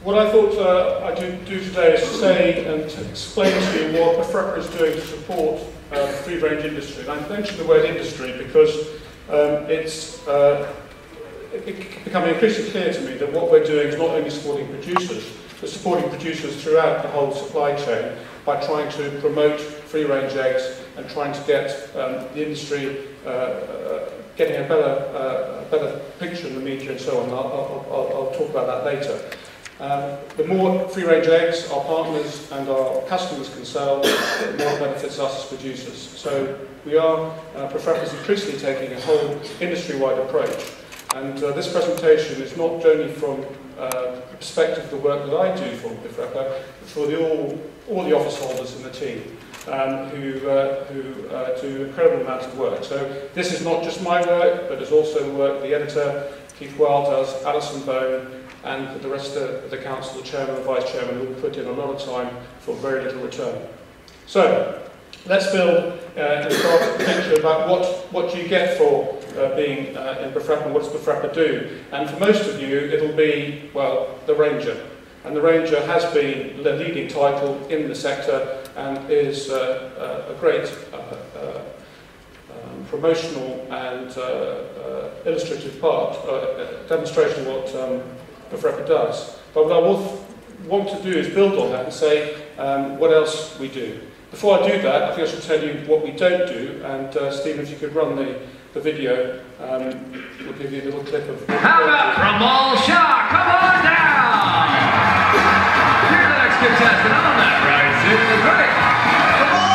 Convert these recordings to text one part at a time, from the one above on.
What I thought I'd do today is to say and to explain to you what BeFREPA is doing to support the free-range industry. And I mention the word industry because it's becoming increasingly clear to me that what we're doing is not only supporting producers, but supporting producers throughout the whole supply chain by trying to promote free-range eggs and trying to get the industry getting a better picture in the media and so on. I'll talk about that later. The more free-range eggs our partners and our customers can sell, the more it benefits us as producers. So we are, BeFREPA is increasingly taking a whole industry-wide approach. And this presentation is not only from the perspective of the work that I do for BeFREPA, but for all the office holders in the team who do incredible amounts of work. So this is not just my work, but it's also the work the editor, Keith Well, does, Alison Bone, and the rest of the council, the chairman and vice chairman, who put in a lot of time for very little return. So let's build and start a picture about what you get for being in BeFREPA and what does BeFREPA do. And for most of you, it'll be, well, the Ranger. And the Ranger has been the leading title in the sector and is a great promotional and illustrative part, demonstration of what BeFREPA does. But what I want to do is build on that and say what else we do. Before I do that, I think I should tell you what we don't do, and Stephen, if you could run the video, we'll give you a little clip of... How about Ramal Shah? Come on down! You're the next contestant on that ride, Susan. Great! Come on!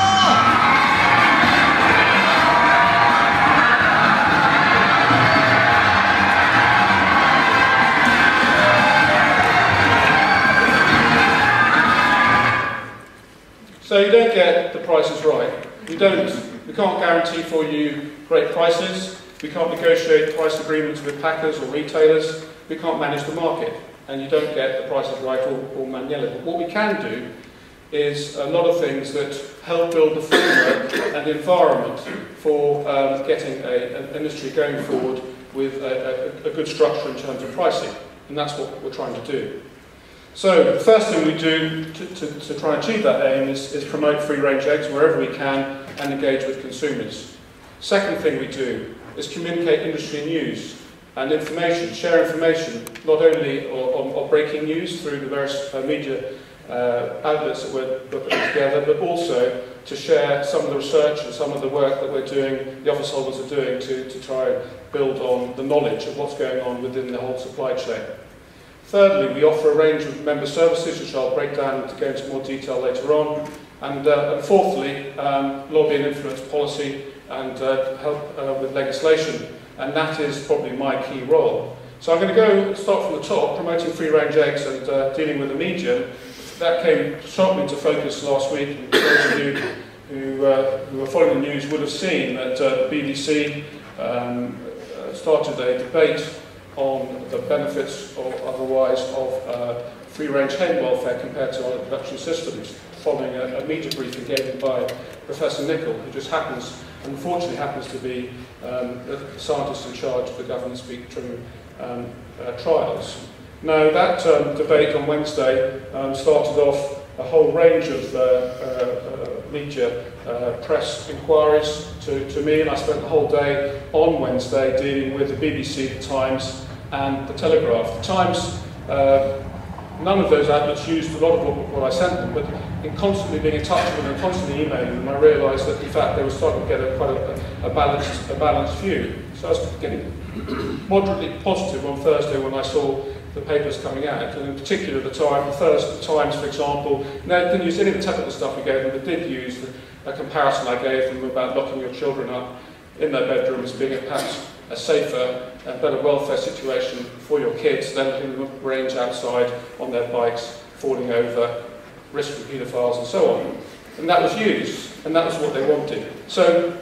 So you don't get the prices right. We can't guarantee for you great prices. We can't negotiate price agreements with packers or retailers. We can't manage the market, and you don't get the prices right or manually. But what we can do is a lot of things that help build the framework and the environment for getting an industry going forward with a good structure in terms of pricing, and that's what we're trying to do. So the first thing we do to try and achieve that aim is promote free-range eggs wherever we can and engage with consumers. Second thing we do is communicate industry news and information, share information, not only on breaking news through the various media outlets that we're putting together, but also to share some of the research and some of the work that we're doing, the office holders are doing to try and build on the knowledge of what's going on within the whole supply chain. Thirdly, we offer a range of member services, which I'll break down to go into more detail later on. And fourthly, lobby and influence policy and help with legislation. And that is probably my key role. So I'm going to start from the top, promoting free-range eggs and dealing with the media. That came sharply into focus last week. And those of you who are following the news would have seen that the BBC started a debate on the benefits or otherwise of free-range hen welfare compared to other production systems, following a media briefing given by Professor Nicol, who just unfortunately happens to be the scientist in charge of the government spectrum trials. Now, that debate on Wednesday started off a whole range of media press inquiries to me, and I spent the whole day on Wednesday dealing with the BBC, the Times, and the Telegraph. The Times, none of those outlets used a lot of what I sent them, but in constantly being in touch with them and constantly emailing them, I realised that in fact they were starting to get quite a balanced view. So I was getting moderately positive on Thursday when I saw the papers coming out, and in particular the Times, for example, didn't use any of the technical stuff we gave them, but did use a comparison I gave them about locking your children up in their bedrooms being perhaps a safer and better welfare situation for your kids than letting them range outside on their bikes, falling over, risk from paedophiles and so on. And that was used, and that was what they wanted. So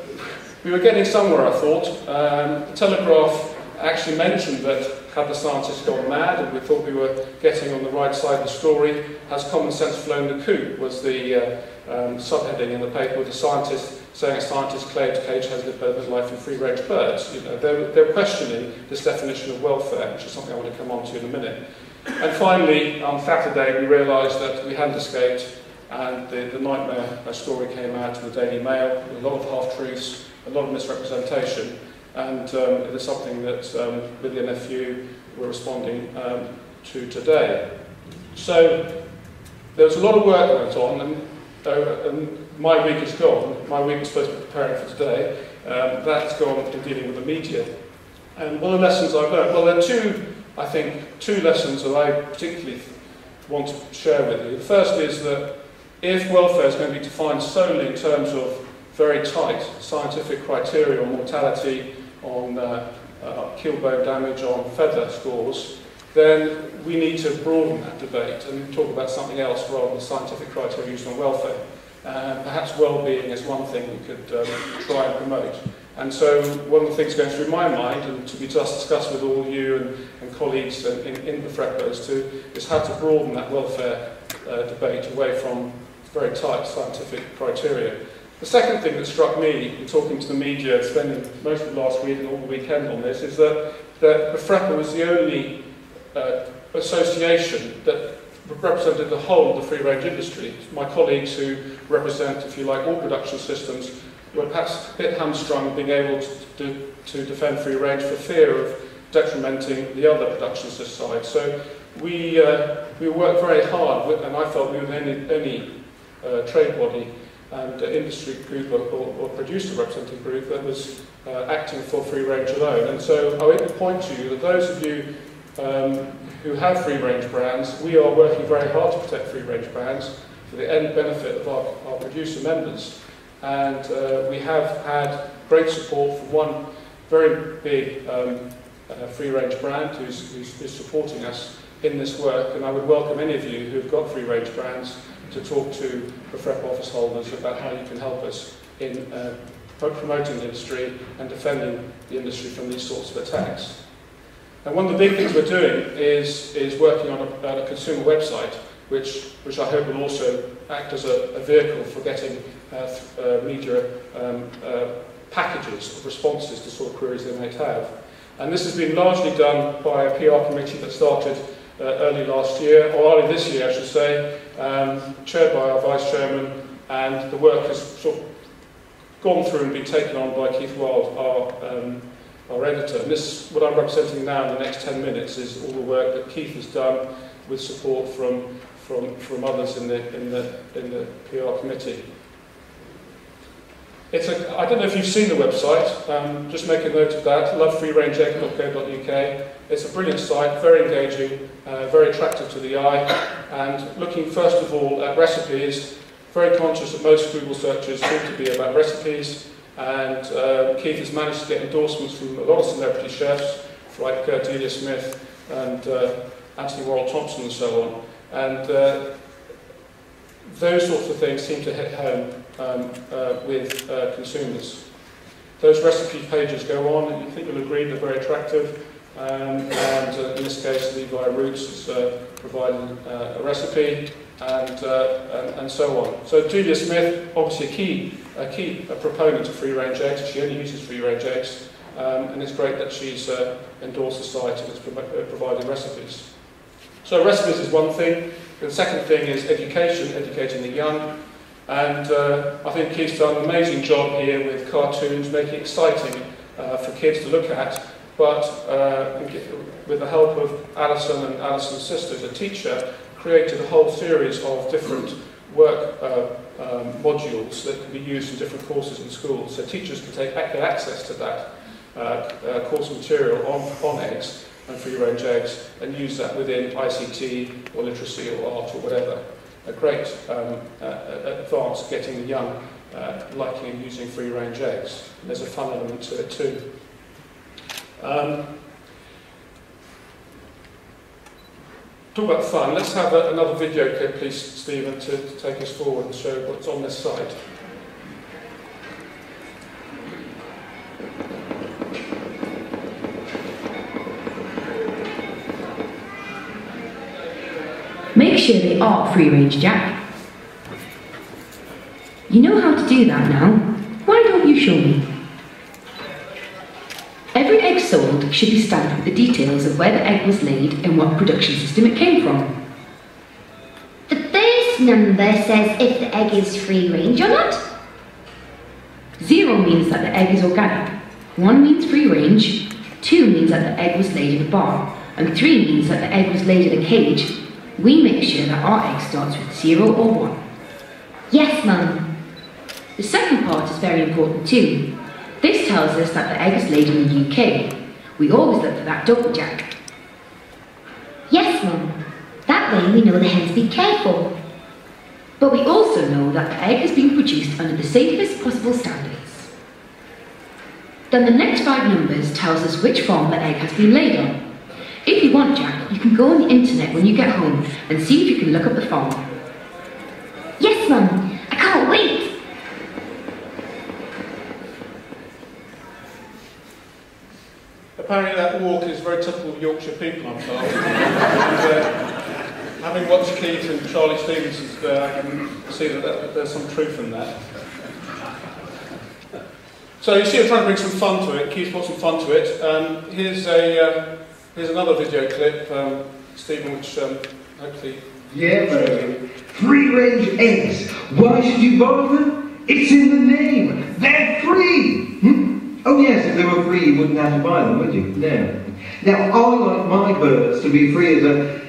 we were getting somewhere, I thought. The Telegraph actually mentioned that had the scientists gone mad, and we thought we were getting on the right side of the story. Has common sense flown the coop was the subheading in the paper, with the scientist saying a scientist claimed cage has lived better than life in free-range birds. You know, they're questioning this definition of welfare, which is something I want to come on to in a minute. And finally, on Saturday, we realised that we hadn't escaped, and the nightmare story came out in the Daily Mail, with a lot of half-truths, a lot of misrepresentation, and it is something that with the NFU we're responding to today. So there was a lot of work that went on, and my week is gone. My week was supposed to be preparing for today. That's gone in dealing with the media. And one of the lessons I've learned, well, there are two lessons that I particularly want to share with you. The first is that if welfare is going to be defined solely in terms of very tight scientific criteria on mortality, on kill bone damage, on feather scores, then we need to broaden that debate and talk about something else rather than scientific criteria used on welfare. Perhaps well-being is one thing we could try and promote. And so one of the things going through my mind, and to be just discussed with all you and colleagues in the FREPA, is how to broaden that welfare debate away from very tight scientific criteria. The second thing that struck me in talking to the media, spending most of last week and all the weekend on this, is that the FREPA was the only association that represented the whole of the free-range industry. My colleagues who represent, if you like, all production systems were perhaps a bit hamstrung being able to defend free range for fear of detrimenting the other production side. So we worked very hard, and I felt we were the only trade body and industry group or producer representative group that was acting for free range alone. And so I would point to you that those of you who have free range brands, we are working very hard to protect free range brands for the end benefit of our producer members. And we have had great support from one very big free-range brand who's supporting us in this work. And I would welcome any of you who've got free-range brands to talk to the FREP office holders about how you can help us in promoting the industry and defending the industry from these sorts of attacks. And one of the big things we're doing is working on a consumer website, which I hope will also act as a vehicle for getting media packages of responses to sort of queries they might have. And this has been largely done by a PR committee that started early last year, or early this year I should say, chaired by our Vice Chairman, and the work has sort of gone through and been taken on by Keith Wild, our editor. And this, what I'm representing now in the next 10 minutes, is all the work that Keith has done with support from others in the PR committee. I don't know if you've seen the website, just make a note of that, lovefreerangeegg.co.uk. It's a brilliant site, very engaging, very attractive to the eye, and looking first of all at recipes, very conscious that most Google searches seem to be about recipes, and Keith has managed to get endorsements from a lot of celebrity chefs, like Delia Smith and Anthony Worrell Thompson and so on. And those sorts of things seem to hit home with consumers. Those recipe pages go on, and you think you'll agree they're very attractive. And in this case, Levi Roots has provided a recipe, and so on. So Delia Smith, obviously a key proponent of free-range eggs. She only uses free-range eggs, and it's great that she's endorsed the site and is providing recipes. So recipes is one thing. The second thing is education, educating the young. And I think Keith's done an amazing job here with cartoons, making it exciting for kids to look at. But with the help of Alison and Alison's sister, the teacher, created a whole series of different work modules that can be used in different courses in schools. So teachers can get access to that course material on eggs and free-range eggs, and use that within ICT or literacy or art or whatever. A great advance getting the young liking and using free-range eggs. And there's a fun element to it too. Talk about fun. Let's have another video clip, please, Stephen, to take us forward and show what's on this site. Make sure they are free-range, Jack. You know how to do that now. Why don't you show me? Every egg sold should be stamped with the details of where the egg was laid and what production system it came from. The first number says if the egg is free range or not. 0 means that the egg is organic, 1 means free range, 2 means that the egg was laid in a barn, and 3 means that the egg was laid in a cage. We make sure that our egg starts with 0 or 1. Yes, Mum. The second part is very important too. This tells us that the egg is laid in the UK. We always look for that, don't we, Jack? Yes, Mum. That way we know the hens be careful. But we also know that the egg has been produced under the safest possible standards. Then the next 5 numbers tells us which farm the egg has been laid on. If you want, Jack, you can go on the internet when you get home and see if you can look up the farm. Yes, Mum. I can't wait. Apparently that walk is very typical of Yorkshire people, I'm told. And, having watched Keith and Charlie Stevenson's there, I can see that there's some truth in that. So you see I'm trying to bring some fun to it. Keith's brought some fun to it. Here's another video clip, Stephen, which hopefully... Yeah, free-range eggs. Why should you buy them? It's in the name. They're free. Oh yes, if they were free, you wouldn't have to buy them, would you? No. Now, I like my birds to be free as a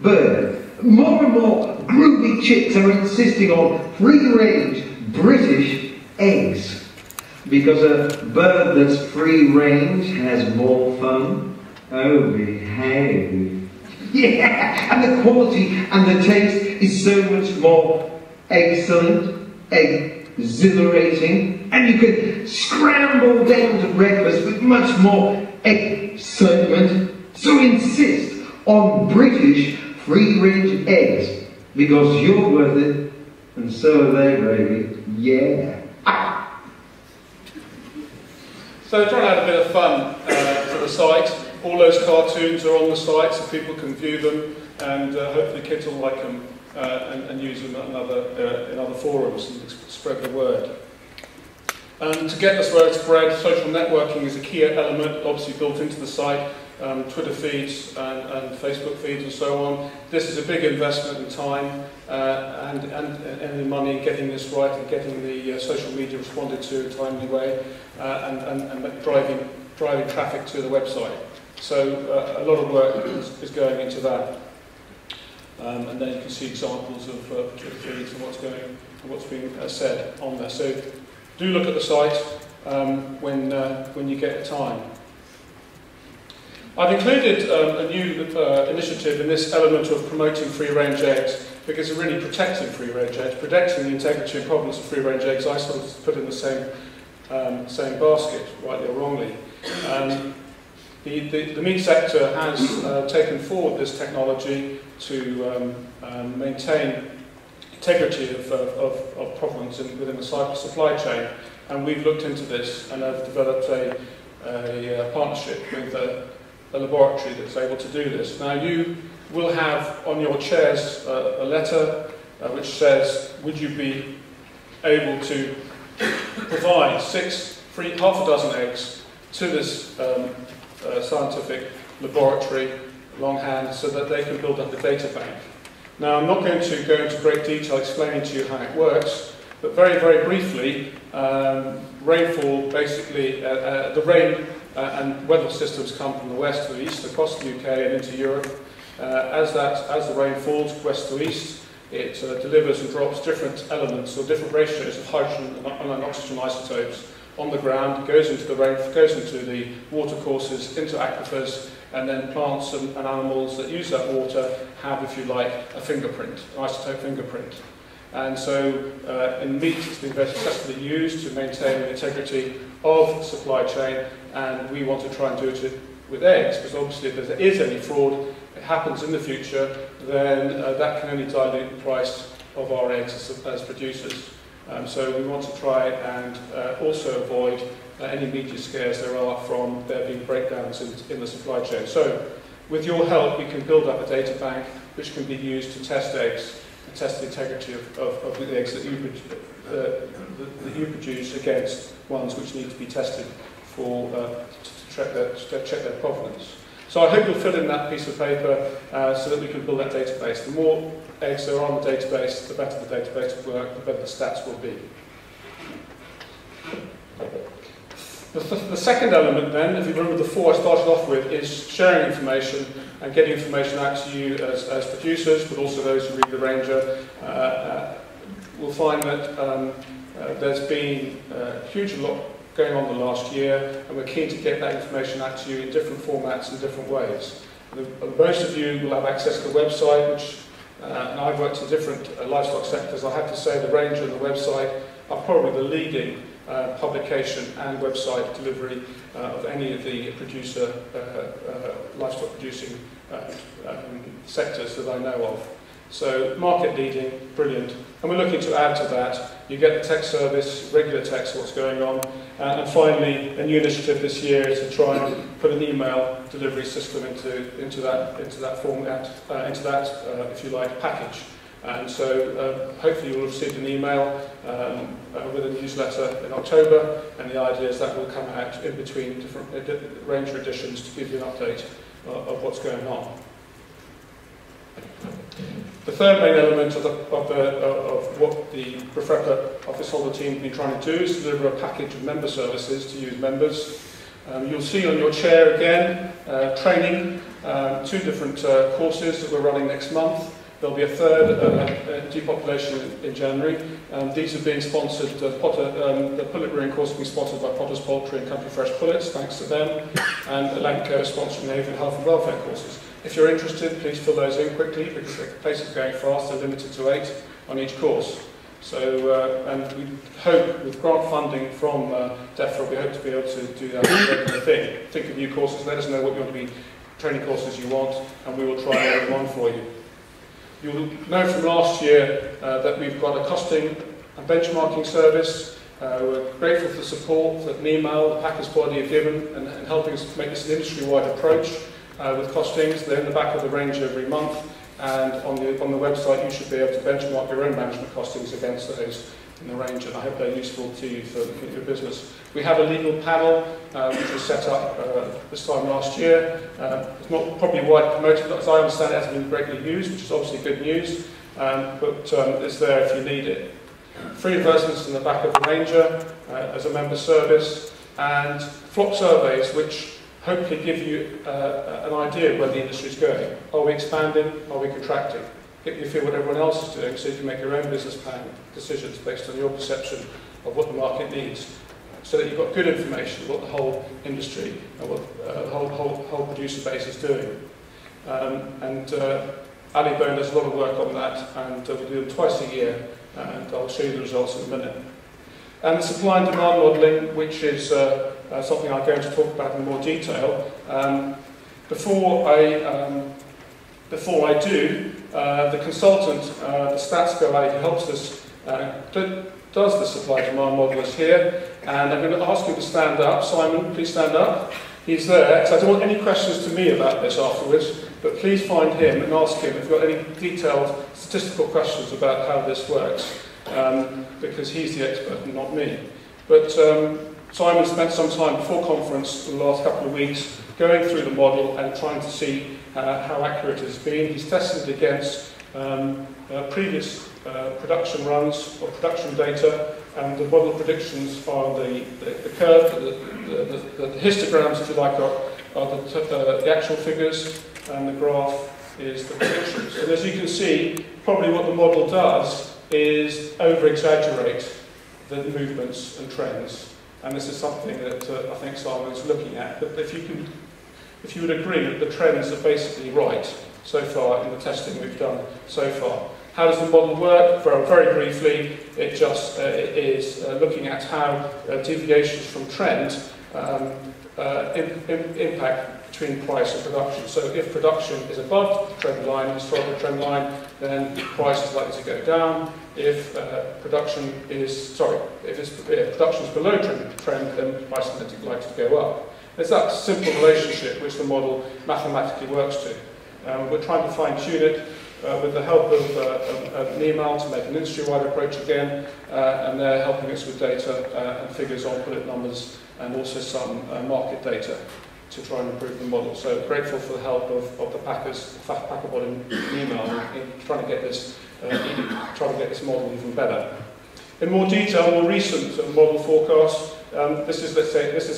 bird. More and more groovy chicks are insisting on free-range British eggs. Because a bird that's free-range has more fun. Oh, behave. Yeah, and the quality and the taste is so much more excellent, exhilarating, and you can scramble down to breakfast with much more excitement. So insist on British free-range eggs, because you're worth it, and so are they, baby. Yeah. So trying to add a bit of fun to the site. All those cartoons are on the site so people can view them, and hopefully kids will like them and use them in other forums and spread the word. To get this word spread, social networking is a key element, obviously built into the site, Twitter feeds and Facebook feeds and so on. This is a big investment in time and in money in getting this right and getting the social media responded to in a timely way and driving traffic to the website. So a lot of work is going into that. And then you can see examples of Twitter feeds and what's being said on there. So do look at the site when you get the time. I've included a new initiative in this element of promoting free-range eggs because it's really protecting free-range eggs, protecting the integrity and provenance of free-range eggs. I sort of put in the same basket, rightly or wrongly. The meat sector has taken forward this technology to maintain integrity of provenance within the supply chain, and we've looked into this and have developed a partnership with a laboratory that's able to do this. Now you will have on your chairs a letter which says, would you be able to provide half a dozen eggs to this scientific laboratory longhand so that they can build up a data bank. Now I'm not going to go into great detail explaining to you how it works, but very, very briefly, rainfall basically, the rain and weather systems come from the west to the east across the UK and into Europe. As the rain falls west to east, it delivers and drops different elements or different ratios of hydrogen and oxygen isotopes on the ground, goes into the rain, goes into the watercourses, into aquifers, and then plants and animals that use that water have, if you like, a fingerprint, an isotope fingerprint. And so in meat it's been very successfully used to maintain the integrity of the supply chain, and we want to try and do it with eggs, because obviously if there is any fraud, it happens in the future, then that can only dilute the price of our eggs as producers. So we want to try and also avoid any media scares there are from there being breakdowns in the supply chain. So with your help we can build up a data bank which can be used to test eggs, to test the integrity of the eggs that you produce against ones which need to be tested for to check their provenance. So I hope you'll fill in that piece of paper so that we can build that database. The more eggs there are on the database, the better the database will work, the better the stats will be. The second element then, if you remember the four I started off with, is sharing information and getting information out to you as producers, but also those who read the Ranger. We'll find that there's been a huge lot going on the last year, and we're keen to get that information out to you in different formats and different ways. Most of you will have access to the website, which, and I've worked in different livestock sectors. I have to say the Ranger and the website are probably the leading publication and website delivery of any of the livestock producing sectors that I know of. So market leading, brilliant. And we're looking to add to that. You get the text service, regular text, what's going on. And finally, a new initiative this year is to try and put an email delivery system into that format, if you like, package. And so hopefully you will have received an email with a newsletter in October, and the idea is that will come out in between different Ranger editions to give you an update of what's going on. The third main element of what the Profrepa office holder team have been trying to do is deliver a package of member services to use members. You'll see on your chair again training, two different courses that we're running next month. There'll be a third depopulation in January. These are being sponsored, the pullet rearing course is being sponsored by Potter's Poultry and Country Fresh Pullets, thanks to them, and Elanco is sponsoring the avian health and welfare courses. If you're interested, please fill those in quickly because the place is going fast. They're limited to 8 on each course. So, and we hope with grant funding from DEFRA, we hope to be able to do that as a regular thing. Think of new courses, let us know what you want to be, training courses you want, and we will try and add one for you. You'll know from last year that we've got a costing and benchmarking service. We're grateful for the support that NEMAL, the Packers body, have given and helping us make this an industry-wide approach with costings. They're in the back of the range every month, and on the website you should be able to benchmark your own management costings against those in the range, and I hope they're useful to you for your business. We have a legal panel which was set up this time last year. It's not probably widely promoted, but as I understand it hasn't been greatly used, which is obviously good news, but it's there if you need it. Free advertisements in the back of the Ranger as a member service, and flock surveys which hopefully give you an idea of where the industry is going. Are we expanding? Are we contracting? Get you feel what everyone else is doing so you can make your own business plan decisions based on your perception of what the market needs, so that you've got good information of what the whole industry and what the whole producer base is doing. Ali Bone does a lot of work on that, and we do them twice a year, and I'll show you the results in a minute. And the supply and demand modelling, which is something I'm going to talk about in more detail. Before I do, the consultant, the stats guy who helps us, does the supply demand model is here, and I'm going to ask him to stand up. Simon, please stand up. He's there, so I don't want any questions to me about this afterwards, but please find him and ask him if you've got any detailed statistical questions about how this works, because he's the expert and not me. But Simon spent some time before conference in the last couple of weeks going through the model and trying to see how accurate it has been. He's tested it against previous production runs or production data, and the model predictions are the curve, the histograms, if you like, are the actual figures, and the graph is the predictions. And as you can see, probably what the model does is over-exaggerate the movements and trends. And this is something that I think Simon's looking at. But if you would agree that the trends are basically right so far in the testing we've done so far. How does the model work? Very briefly, it just is looking at how deviations from trend impact between price and production. So if production is above the trend line, historical trend line, then price is likely to go down. If production is below trend, then price is likely to go up. It's that simple relationship which the model mathematically works to. We're trying to fine-tune it with the help of NEMAL to make an industry-wide approach again, and they're helping us with data and figures on pullet numbers and also some market data. to try and improve the model. So grateful for the help of the packers, packer body in email, in trying to get this model even better. In more detail, more recent model forecast. This is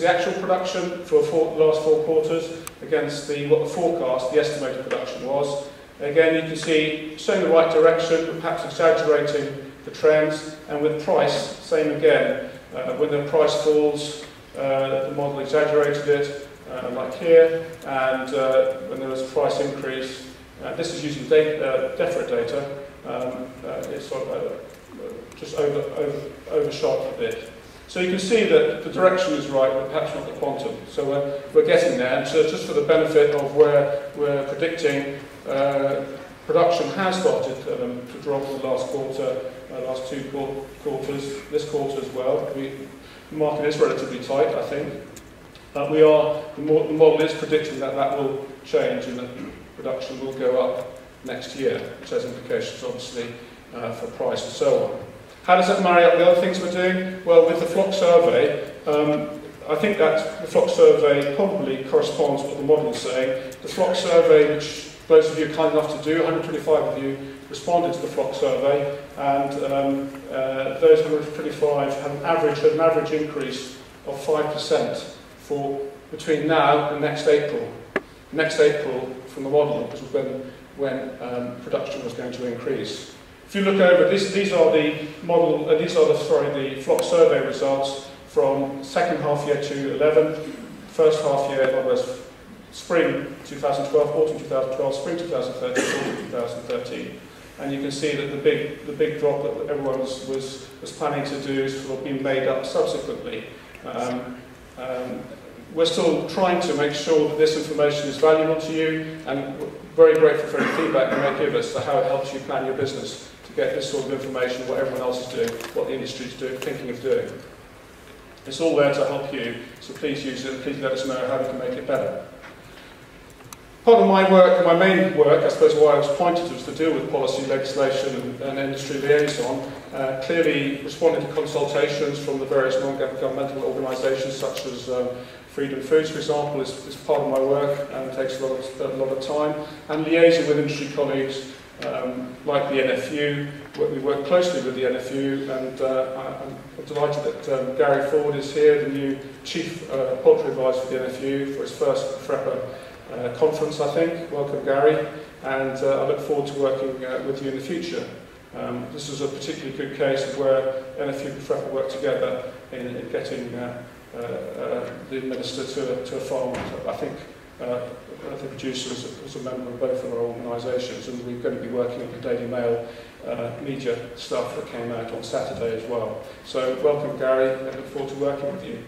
the actual production for the last 4 quarters against what the forecast, the estimated production was. Again, you can see showing the right direction, but perhaps exaggerating the trends, and with price, same again. When the price falls, the model exaggerated it, like here, and when there was a price increase, this is using deferred data, it's sort of just overshot a bit. So you can see that the direction is right, but perhaps not the quantum. So we're getting there, and so just for the benefit of where we're predicting, production has started to drop in the last quarter, last 2 quarters, this quarter as well. The market is relatively tight, I think. The model is predicting that will change and that production will go up next year, which has implications obviously for price and so on. How does that marry up with other things we're doing? Well, with the flock survey, I think that the flock survey probably corresponds to what the model is saying. The flock survey, which those of you are kind enough to do, 125 of you responded to the flock survey, and those 125 had an average increase of 5% for between now and next April. Next April, from the model, was when production was going to increase. If you look over these are the model, the flock survey results from second half year 2011, first half year, in other words, spring 2012, autumn 2012, spring 2013, autumn 2013. And you can see that the big drop that everyone was planning to do has sort of been made up subsequently. We're still trying to make sure that this information is valuable to you, and we're very grateful for any feedback you may give us to how it helps you plan your business to get this sort of information, what everyone else is doing, what the industry is doing, thinking of doing. It's all there to help you, so please use it, please let us know how we can make it better. Part of my work, my main work, I suppose why I was appointed was to deal with policy, legislation and industry liaison, clearly responding to consultations from the various non-governmental organisations such as Freedom Foods, for example, is part of my work and it takes a lot of time, and liaising with industry colleagues like the NFU. We work closely with the NFU, and I'm delighted that Gary Ford is here, the new Chief Poultry Advisor for the NFU, for his first FREPA conference, I think. Welcome, Gary, and I look forward to working with you in the future. This is a particularly good case of where NFU and FREPA work together in getting the minister to a farm. I think the producer was a member of both of our organisations, and we're going to be working on the Daily Mail media stuff that came out on Saturday as well. So welcome, Gary, and I look forward to working with you.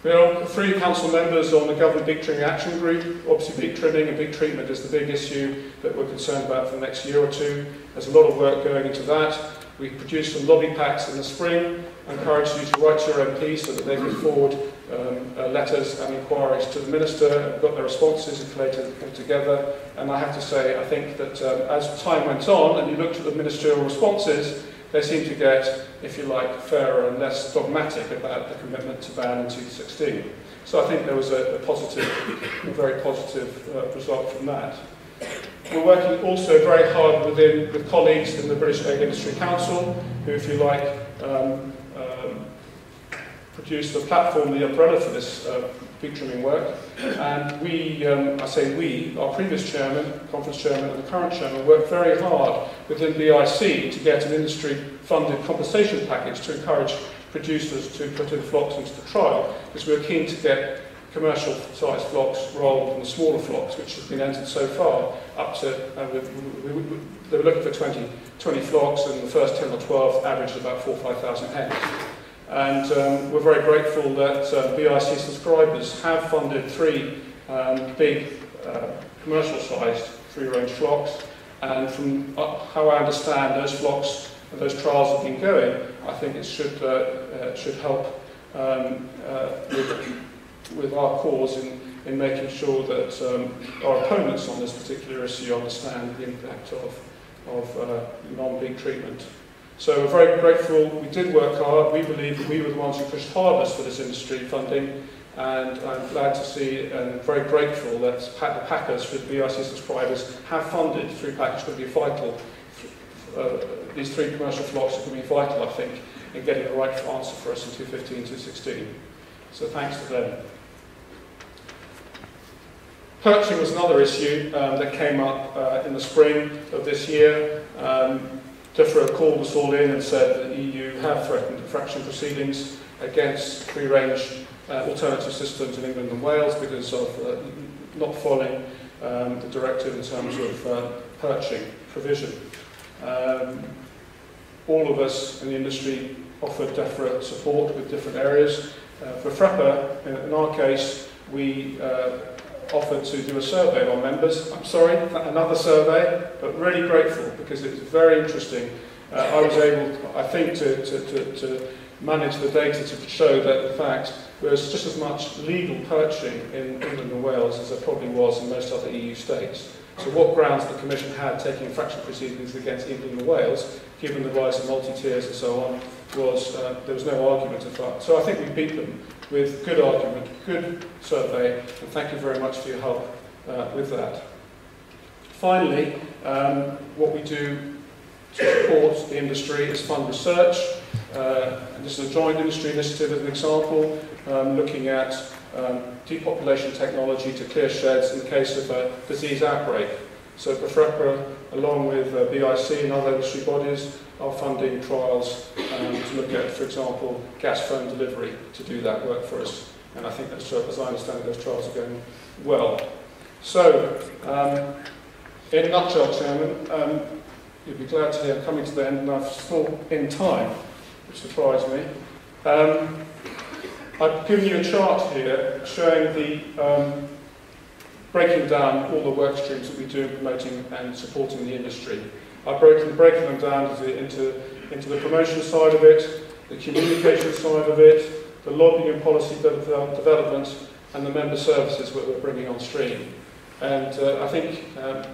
We are 3 council members on the Government Beak Trimming Action Group. Obviously, beak trimming and beak treatment is the big issue that we're concerned about for the next year or 2. There's a lot of work going into that. We produced some lobby packs in the spring. I encourage you to write to your MP so that they can forward letters and inquiries to the Minister. We've got their responses and collated them together. And I have to say, I think that as time went on and you looked at the ministerial responses, they seem to get, if you like, fairer and less dogmatic about the commitment to ban in 2016. So I think there was a very positive result from that. We're working also very hard with colleagues in the British Egg Industry Council, who, if you like, produced the platform, the umbrella for this beak trimming work. And we, I say we, our previous chairman, conference chairman, and the current chairman worked very hard within BIC to get an industry-funded compensation package to encourage producers to put in flocks into the trial, because we were keen to get commercial-sized flocks rolled from the smaller flocks, which have been entered so far, up to, they were looking for 20 flocks, and the first 10 or 12 averaged about 4,000 or 5,000 hens. And we're very grateful that BIC subscribers have funded 3 big commercial-sized free-range flocks, and from how I understand those flocks and those trials have been going, I think it should help with our cause in making sure that our opponents on this particular issue understand the impact of non-beak treatment. So we're very grateful. We did work hard. We believe that we were the ones who pushed hardest for this industry funding, and I'm glad to see and very grateful that the packers for the BIC subscribers have funded through package could be vital. These 3 commercial flocks are going to be vital, I think, in getting the right answer for us in 2015-2016. So thanks to them. Perching was another issue that came up in the spring of this year. DEFRA called us all in and said that the EU have threatened infraction proceedings against free-range alternative systems in England and Wales because of not following the directive in terms of perching provision. All of us in the industry offered DEFRA support with different areas. For FREPA, in our case, we offered to do a survey of our members. I'm sorry, another survey, but really grateful because it was very interesting. I was able, I think, to manage the data to show that, in fact, there's just as much legal perching in England and Wales as there probably was in most other EU states. So what grounds the Commission had taking infraction proceedings against England and Wales, given the rise of multi-tiers and so on, was there was no argument of that. So I think we beat them with good argument, good survey, and thank you very much for your help with that. Finally, what we do to support the industry is fund research. And this is a joint industry initiative as an example, looking at depopulation technology to clear sheds in case of a disease outbreak. So FREPA, along with BIC and other industry bodies, are funding trials to look at, for example, gas phone delivery to do that work for us. And I think, as I understand, those trials are going well. So, in a nutshell, Chairman, you'll be glad to hear I'm coming to the end, and I've still in time, which surprised me. I've given you a chart here showing the breaking down all the work streams that we do in promoting and supporting the industry. I've breaking them down into the promotion side of it, the communication side of it, the lobbying and policy development, and the member services that we're bringing on stream. And I think,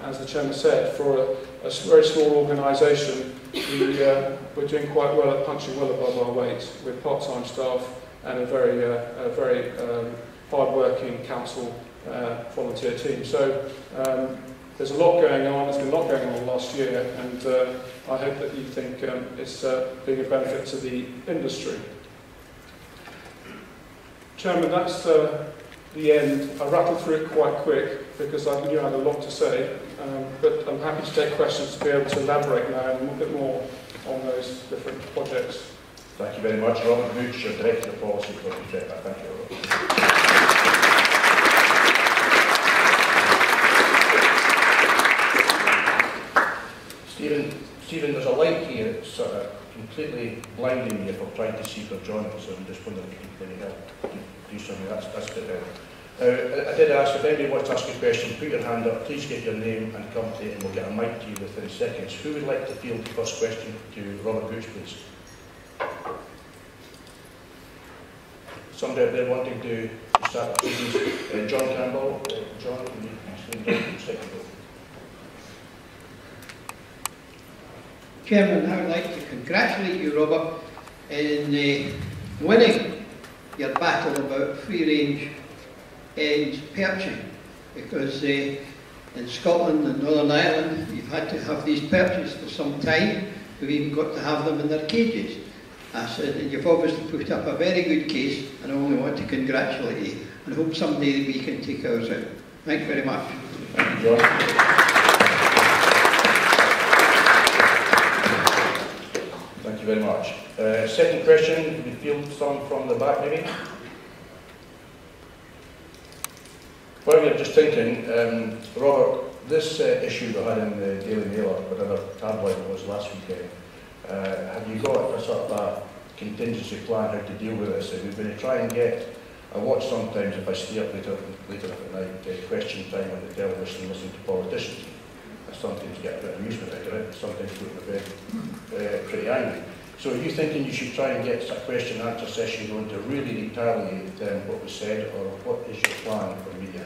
as the Chairman said, for a very small organisation, we're doing quite well at punching well above our weight with part-time staff and a very hard-working council volunteer team. So there's a lot going on. There's been a lot going on last year, and I hope that you think it's being a benefit to the industry. Chairman, that's the end. I rattled through it quite quick because I knew I had a lot to say, but I'm happy to take questions to be able to elaborate now a little bit more on those different projects. Thank you very much. Robert Gooch, your Director of Policy for the FREPA. Thank you, Robert. Stephen, there's a light here that's sort of completely blinding me if I'm trying to see for John, so I'm just wondering if you can help do something. That's a bit better. I did ask if anybody wants to ask a question, put your hand up, please give your name and company, and we'll get a mic to you within seconds. Who would like to field the first question to Robert Gooch, please? Somebody out there wanting to start, please. John Campbell. John, can you second? Chairman, I would like to congratulate you, Robert, in winning your battle about free-range eggs perching, because in Scotland and Northern Ireland you've had to have these perches for some time. We've even got to have them in their cages. I said, and you've obviously put up a very good case, and I only want to congratulate you and hope someday we can take ours out. Thank you very much. Thank you, John. Thank you very much. Second question, we field some from the back maybe. While we were just thinking, Robert, this issue we had in the Daily Mail, or whatever tabloid it was last weekend, have you got a sort of a contingency plan how to deal with this? We're going to try and get, I watch sometimes if I stay up later at night, question time on the television and listen to politicians. I sometimes get a bit of amusement out of it, sometimes go to bed pretty angry. So are you thinking you should try and get a question and answer session going to really retaliate what was said, or what is your plan for media?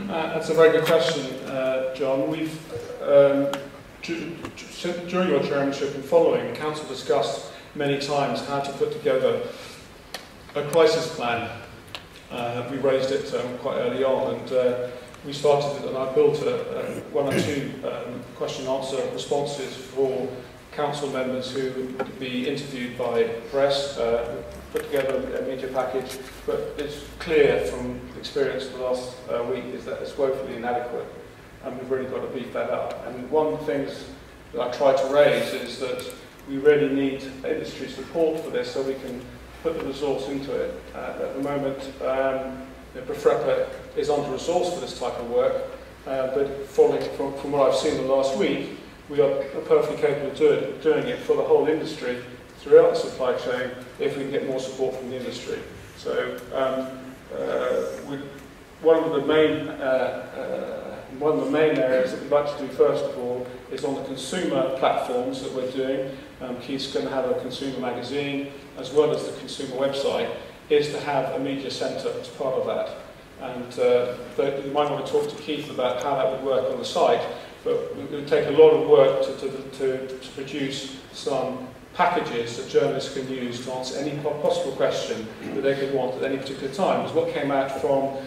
That's a very good question, John. We've, during your chairmanship and following, the Council discussed many times how to put together a crisis plan. We raised it quite early on, and we started it, and I built one or two question-answer responses for council members who would be interviewed by press, put together a media package, but it's clear from experience the last week is that it's woefully inadequate, and we've really got to beef that up. And one of the things that I try to raise is that we really need industry support for this so we can put the resource into it. At the moment, Befrepa is under-resourced for this type of work, but following from what I've seen the last week, we are perfectly capable of doing it for the whole industry throughout the supply chain if we can get more support from the industry. So one of the main areas that we'd like to do first of all is on the consumer platforms that we're doing. Keith's going to have a consumer magazine as well as the consumer website, is to have a media centre as part of that. And you might want to talk to Keith about how that would work on the site, but it would take a lot of work to produce some packages that journalists can use to answer any possible question that they could want at any particular time. Because what came out from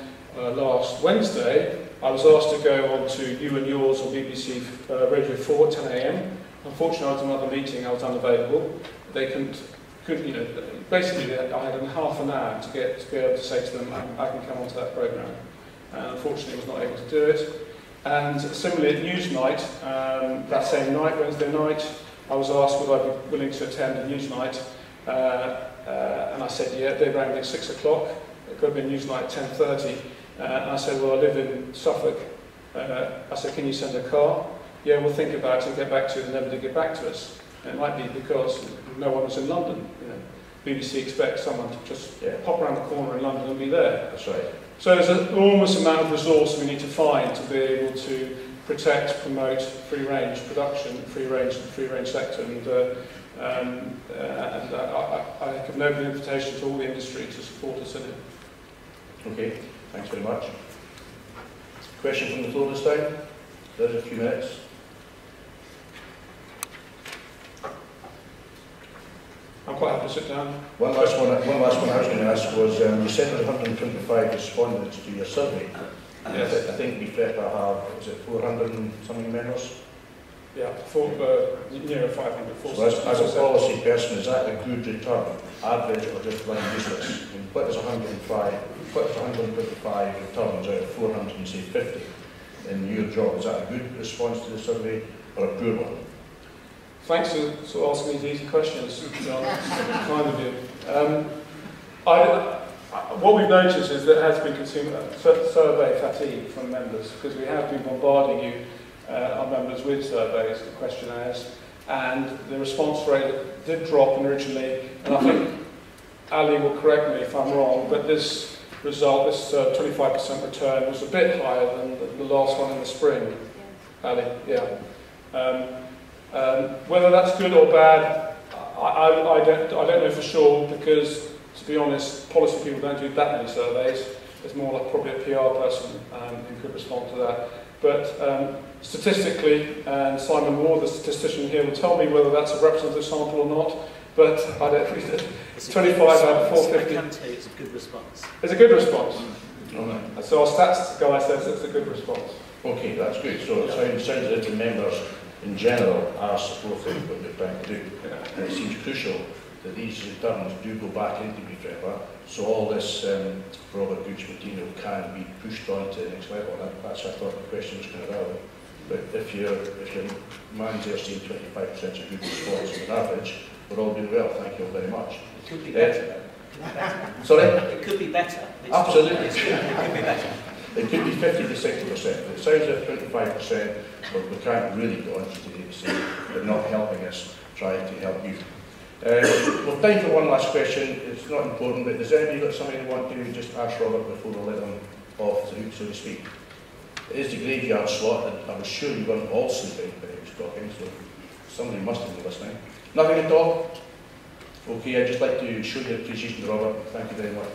last Wednesday, I was asked to go on to You and Yours on BBC Radio 4 at 10 AM. Unfortunately, I was in another meeting, I was unavailable. They couldn't, you know, basically I had half an hour to be able to say to them, I can come onto that programme. And unfortunately, I was not able to do it. And similarly at Newsnight, that same night, Wednesday night, I was asked would I be willing to attend a Newsnight, and I said yeah. They rang me at 6 o'clock. It could have been Newsnight at 10:30, and I said, well, I live in Suffolk. I said, can you send a car? Yeah, we'll think about it and get back to you. And never did get back to us. And it might be because no one was in London. You know, BBC expects someone to just pop around the corner in London and be there. That's right. So there's an enormous amount of resource we need to find to be able to protect, promote free-range production, free-range sector, and I give an open invitation to all the industry to support us in it. Okay, thanks very much. Question from the floor this time? There's a few minutes. I'm quite happy to sit down. One last one I was going to ask was, you said there were 125 respondents to your survey. Yes. I think Befrepa have, is it 400 and something members? Yeah, near 500. So as a policy person, is that a good return, average or just plain useless? I mean, what is 125 returns out of 450 in your job? Is that a good response to the survey or a poor one? Thanks for asking these easy questions, John. Kind of you. What we've noticed is there has been consumer survey fatigue from members, because we have been bombarding you, our members, with surveys and questionnaires, and the response rate did drop originally, and I think Ali will correct me if I'm wrong, but this result, this 25% return, was a bit higher than the last one in the spring. Ali, yeah. Whether that's good or bad, I don't know for sure, because, to be honest, policy people don't do that many surveys. It's more like probably a PR person who could respond to that. But statistically, and Simon Ward, the statistician here, will tell me whether that's a representative sample or not, but I don't think it's 25 out of 450. I can tell you it's a good response. It's a good response. Mm-hmm. So our stats guy says it's a good response. Okay, that's good. So it sounds as if the members in general are supporting what you're trying to do. Yeah. And it seems crucial that these returns do go back into Befrepa, so all this Robert Gooch material can be pushed on to the next level. That's I thought the question was kind of relevant. But if your man's there saying 25% is a good response on average, we're all doing well. Thank you all very much. It could be better. Sorry? It could be better. Absolutely. It could be better. It could be 50 to 60%. It sounds like 25%, but we can't really go on today to say they're not helping us, trying to help you. We've time for one last question. It's not important, but does anybody got something they want to just ask Robert before we let him off the hook, so to speak? It is the graveyard slot, and I was sure you weren't all sleeping when he was talking, so somebody must have been listening. Nothing at all? Okay, I'd just like to show your appreciation to Robert. Thank you very much.